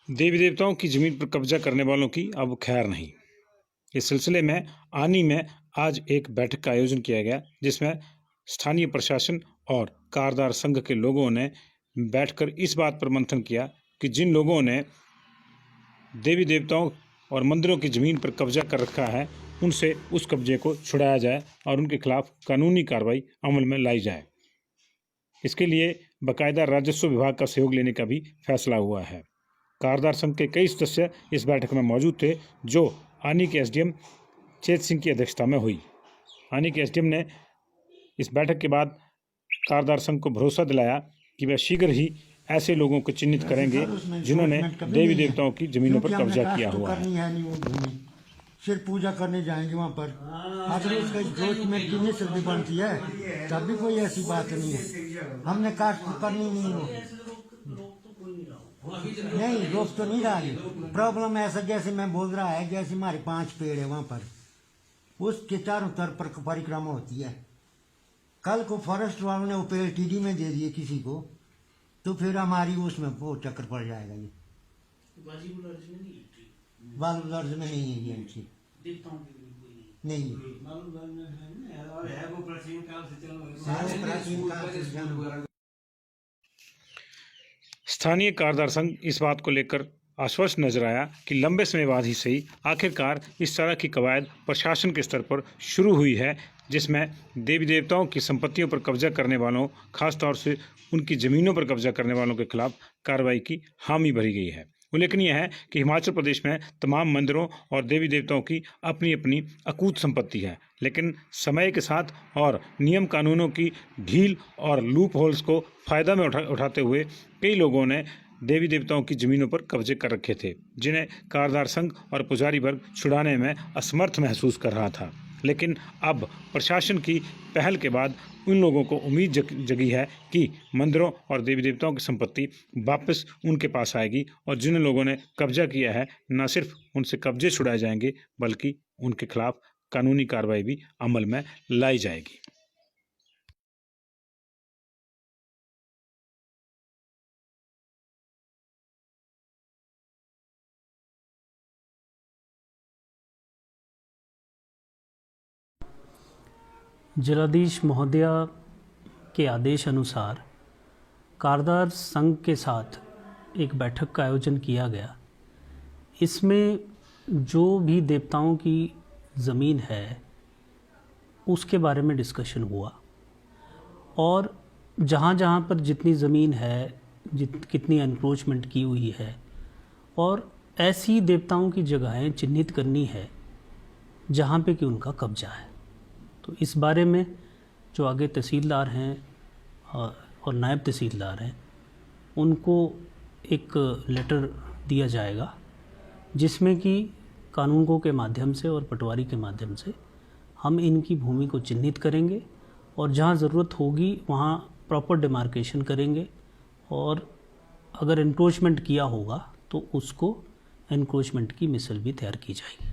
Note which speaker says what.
Speaker 1: देवी देवताओं की जमीन पर कब्जा करने वालों की अब खैर नहीं। इस सिलसिले में आनी में आज एक बैठक का आयोजन किया गया, जिसमें स्थानीय प्रशासन और कारदार संघ के लोगों ने बैठकर इस बात पर मंथन किया कि जिन लोगों ने देवी देवताओं और मंदिरों की जमीन पर कब्जा कर रखा है, उनसे उस कब्जे को छुड़ाया जाए और उनके खिलाफ कानूनी कार्रवाई अमल में लाई जाए। इसके लिए बाकायदा राजस्व विभाग का सहयोग लेने का भी फैसला हुआ है। कारदार संघ के कई सदस्य इस बैठक में मौजूद थे, जो आनी के एसडीएम चेत सिंह की अध्यक्षता में हुई। आनी के एसडीएम ने इस बैठक के बाद कारदार संघ को भरोसा दिलाया कि वह शीघ्र ही ऐसे लोगों को चिन्हित करेंगे जिन्होंने देवी देवताओं की जमीनों पर कब्जा किया हुआ है।
Speaker 2: सिर्फ पूजा करने जाएंगे वहाँ पर, अगर उसका डॉक्यूमेंट की नहीं बनती है तब भी कोई ऐसी बात नहीं है। हमने कास्ट करनी नहीं हो, नहीं रोक तो नहीं रहा है। प्रॉब्लम ऐसा जैसे मैं बोल रहा है, जैसे हमारे 5 पेड़ है वहाँ पर, उसके चारों तरफ पर परिक्रमा होती है। कल को फॉरेस्ट वालों ने वो पेड़ टीडी में दे दिए किसी को, तो फिर हमारी उसमें वो चक्कर पड़ जाएगा। ये बालू दर्ज में नहीं है ये एंट्री, नहीं
Speaker 1: स्थानीय कारदार संघ इस बात को लेकर आश्वस्त नजर आया कि लंबे समय बाद ही सही आखिरकार इस तरह की कवायद प्रशासन के स्तर पर शुरू हुई है, जिसमें देवी देवताओं की संपत्तियों पर कब्जा करने वालों, खासतौर से उनकी ज़मीनों पर कब्जा करने वालों के खिलाफ कार्रवाई की हामी भरी गई है। उल्लेखनीय है कि हिमाचल प्रदेश में तमाम मंदिरों और देवी देवताओं की अपनी अपनी अकूत संपत्ति है, लेकिन समय के साथ और नियम कानूनों की ढील और लूप होल्स को फ़ायदा में उठाते हुए कई लोगों ने देवी देवताओं की ज़मीनों पर कब्जे कर रखे थे, जिन्हें कारदार संघ और पुजारी वर्ग छुड़ाने में असमर्थ महसूस कर रहा था। लेकिन अब प्रशासन की पहल के बाद उन लोगों को उम्मीद जगी है कि मंदिरों और देवी देवताओं की संपत्ति वापस उनके पास आएगी और जिन लोगों ने कब्जा किया है, न सिर्फ उनसे कब्जे छुड़ाए जाएंगे, बल्कि उनके खिलाफ कानूनी कार्रवाई भी अमल में लाई जाएगी।
Speaker 3: जिलाधीश महोदया के आदेश अनुसार कारदार संघ के साथ एक बैठक का आयोजन किया गया। इसमें जो भी देवताओं की ज़मीन है उसके बारे में डिस्कशन हुआ और जहाँ जहाँ पर जितनी ज़मीन है, कितनी एनक्रोचमेंट की हुई है और ऐसी देवताओं की जगहें चिन्हित करनी है जहाँ पे कि उनका कब्जा है। तो इस बारे में जो आगे तहसीलदार हैं और नायब तहसीलदार हैं, उनको एक लेटर दिया जाएगा, जिसमें कि कानूनगो के माध्यम से और पटवारी के माध्यम से हम इनकी भूमि को चिन्हित करेंगे और जहाँ ज़रूरत होगी वहाँ प्रॉपर डिमार्केशन करेंगे और अगर एनक्रोचमेंट किया होगा तो उसको एनक्रोचमेंट की मिसल भी तैयार की जाएगी।